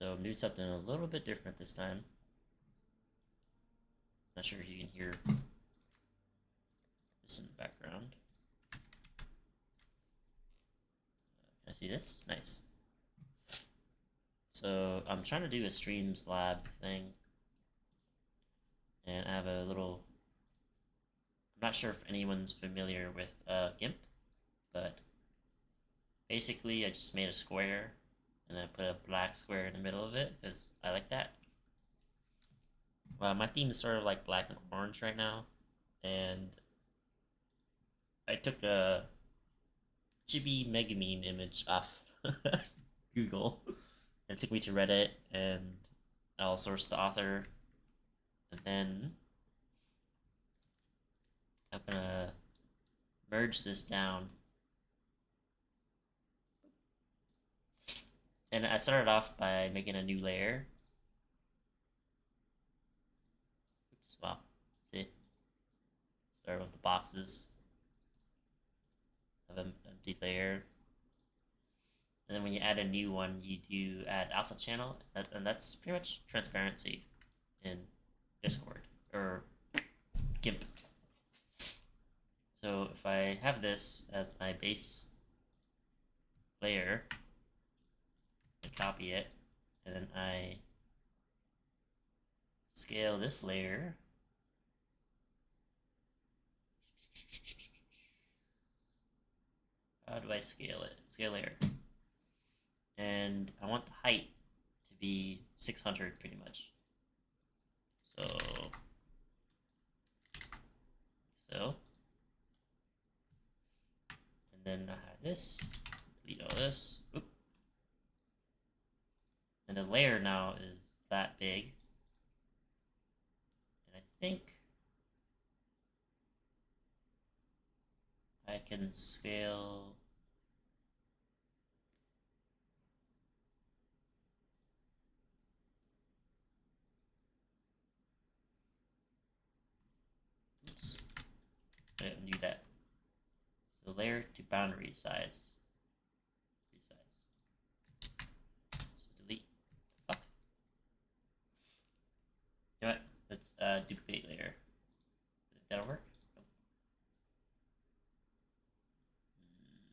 So I'm doing something a little bit different this time. Not sure if you can hear this in the background. Can I see this? Nice. So I'm trying to do a Streamlabs thing, and I have a little. I'm not sure if anyone's familiar with GIMP, but basically I just made a square, and I put a black square in the middle of it because I like that. Well, my theme is sort of like black and orange right now, and I took a chibi Megamine image off Google. And it took me to Reddit, and I'll source the author, and then I'm gonna merge this down. And I started off by making a new layer. Oops, wow. See? Start with the boxes. Have an empty layer. And then when you add a new one, you do add alpha channel, and that's pretty much transparency in Discord or GIMP. So if I have this as my base layer, I copy it, and then I scale this layer. How do I scale it? Scale layer. And I want the height to be 600 pretty much. So. And then I have this, delete all this. Oop. And the layer now is that big. And I think I can scale. Oops. I didn't do that. So layer to boundary size. So delete. Fuck. You know what? Let's duplicate layer. That'll work.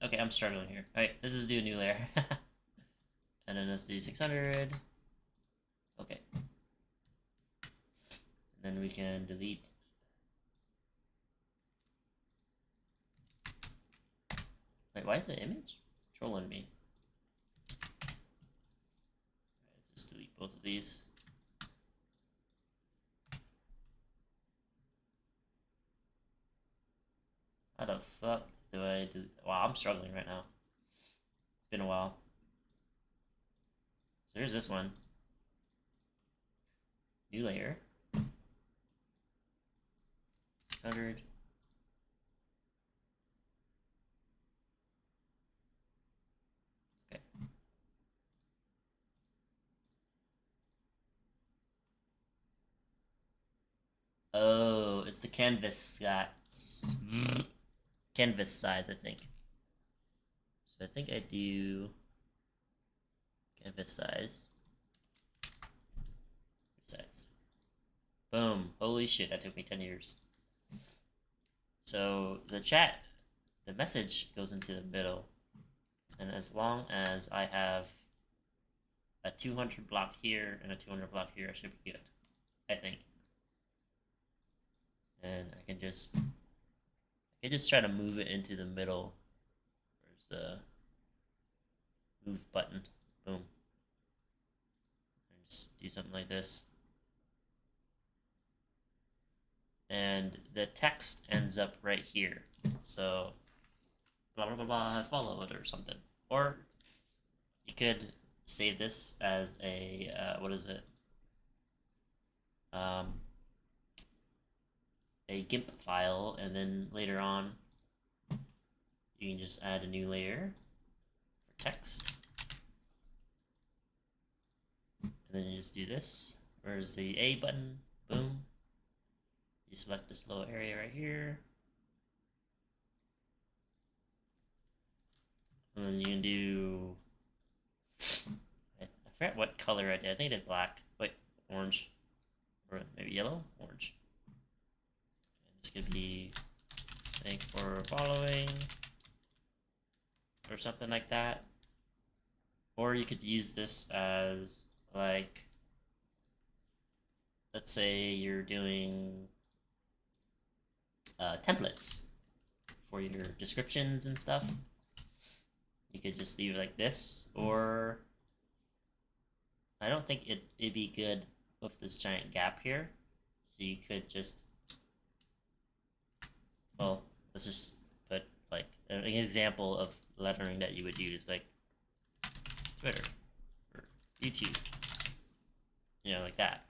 Okay, I'm struggling here. Alright, let's just do a new layer. And then let's do 600. Okay. And then we can delete. Wait, why is the image trolling me? Alright, let's just delete both of these. How the fuck do I do? Wow, I'm struggling right now. It's been a while. So here's this one. New layer. 600. Okay. Oh, it's the canvas canvas size, I think. So I think I do canvas size. Size. Boom. Holy shit, that took me 10 years. So the message goes into the middle. And as long as I have a 200 block here and a 200 block here, I should be good, I think. And I can just try to move it into the middle. Where's the move button? Boom. And just do something like this. And the text ends up right here. So blah blah blah blah followed or something. Or you could save this as a what is it? A GIMP file, and then later on you can just add a new layer for text. And then you just do this. Where's the A button? Boom. You select this little area right here. And then you can do, I forget what color I did. I think I did black. Wait, orange. Or maybe yellow? Orange. And this could be thank for following. Or something like that. Or you could use this as, like, let's say you're doing templates for your descriptions and stuff. You could just leave it like this, or I don't think it'd be good with this giant gap here. So you could just, well, let's just put like an example of lettering that you would use, like Twitter or YouTube, you know, like that.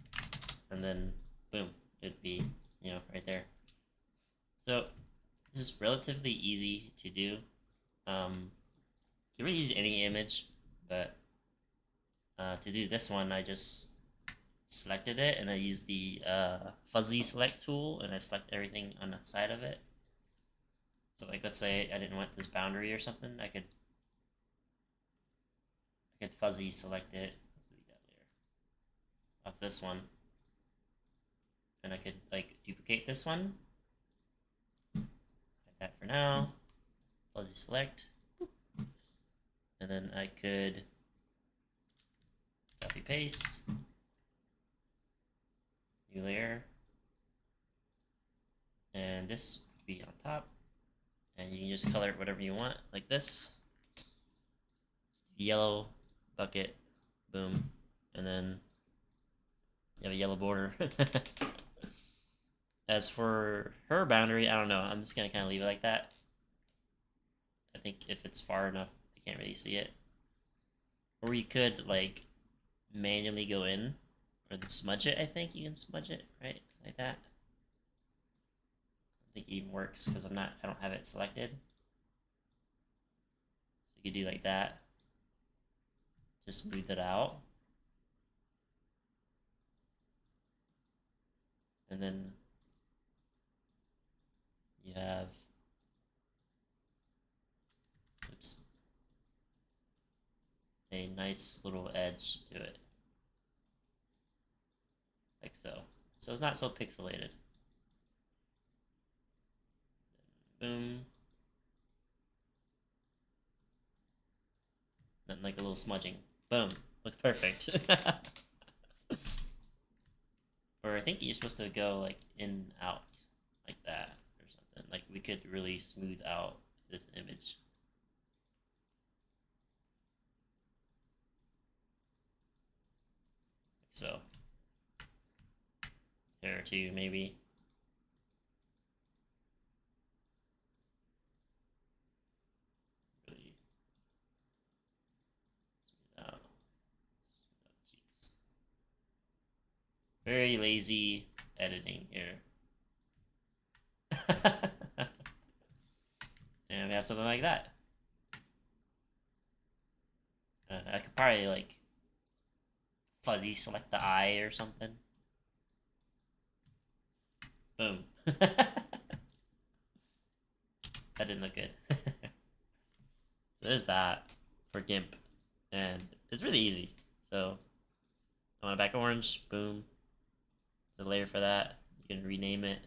And then boom, it'd be, you know, right there. So this is relatively easy to do. You really use any image, but to do this one, I just selected it and I used the fuzzy select tool and I select everything on the side of it. So like, let's say I didn't want this boundary or something, I could fuzzy select it. Let's delete that layer of this one, and I could like duplicate this one. Hide that for now. Fuzzy select, and then I could copy paste, new layer, and this would be on top, and you can just color it whatever you want, like this. Yellow bucket, boom, and then you have a yellow border. As for her boundary, I don't know. I'm just gonna kind of leave it like that. I think if it's far enough, I can't really see it. Or you could like manually go in or smudge it. I think you can smudge it, right, like that. I think it even works because I don't have it selected. So you could do like that. Just smooth it out. And then you have, oops, a nice little edge to it. Like so. So it's not so pixelated. Boom. Then like a little smudging. Boom. Looks perfect. Or I think you're supposed to go like in, out, like that or something. Like we could really smooth out this image. Like so. Here too, maybe. Really smooth out. Cheeks. Very lazy editing here. And we have something like that. I could probably like fuzzy select the eye or something. Boom. That didn't look good. So there's that for GIMP. And it's really easy. So I want a back orange, boom. The layer for that. You can rename it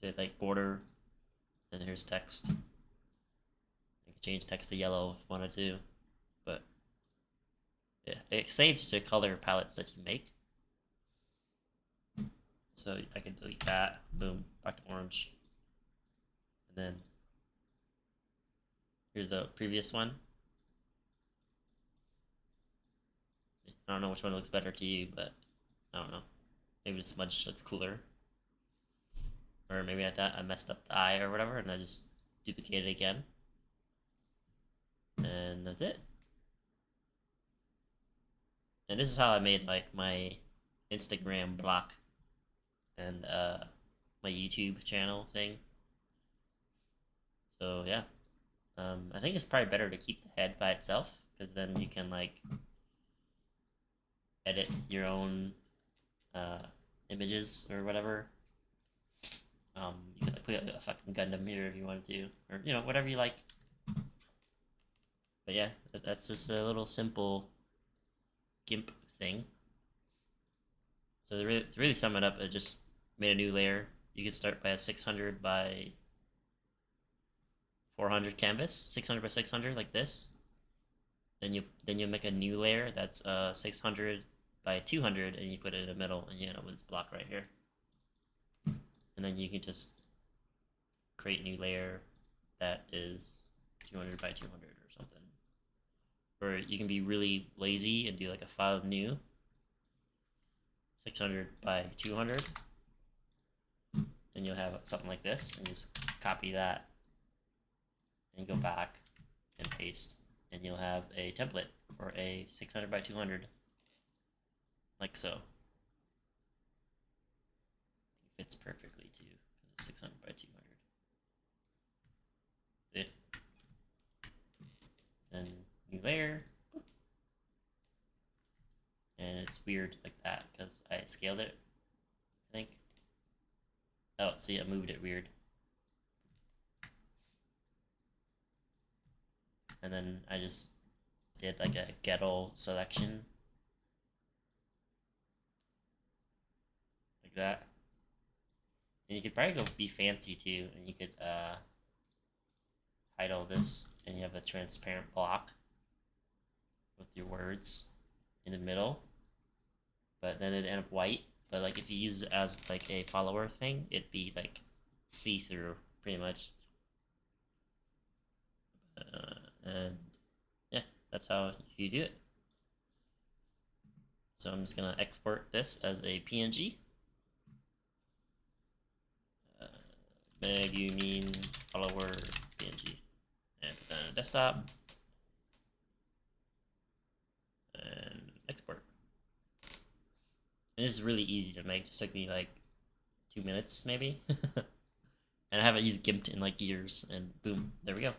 to like border. And here's text. You can change text to yellow if you wanted to. But yeah, it saves the color palettes that you make. So I can delete that. Boom, back to orange. And then here's the previous one. I don't know which one looks better to you, but I don't know. Maybe the smudge looks cooler. Or maybe I thought I messed up the eye or whatever, and I just duplicate it again. And that's it. And this is how I made like my Instagram block and my YouTube channel thing. So yeah, I think it's probably better to keep the head by itself because then you can like edit your own images or whatever. You could like, put a fucking Gundam here if you wanted to, or you know, whatever you like. But yeah, that's just a little simple gimp thing. So to really sum it up, I just made a new layer. You can start by a 600 by 400 canvas, 600 by 600 like this. Then you make a new layer that's 600 by 200, and you put it in the middle, and you end up with this block right here. And then you can just create a new layer that is 200 by 200 or something. Or you can be really lazy and do like a file new 600 by 200, and you'll have something like this, and just copy that and go back and paste, and you'll have a template for a 600 by 200 like so. It fits perfectly too because it's 600 by 200. See? Then new layer, and it's weird like that because I scaled it, I think. Oh, see, I moved it weird. And then I just did like a ghetto selection like that. And you could probably go be fancy too, and you could hide all this, and you have a transparent block with your words in the middle, but then it'd end up white. But like if you use it as like a follower thing, it'd be like see-through pretty much. And yeah, that's how you do it. So I'm just gonna export this as a PNG. Megumin follower PNG, and put that on a desktop and export. And this is really easy to make. It just took me like 2 minutes maybe. And I haven't used GIMP in like years, and boom, there we go.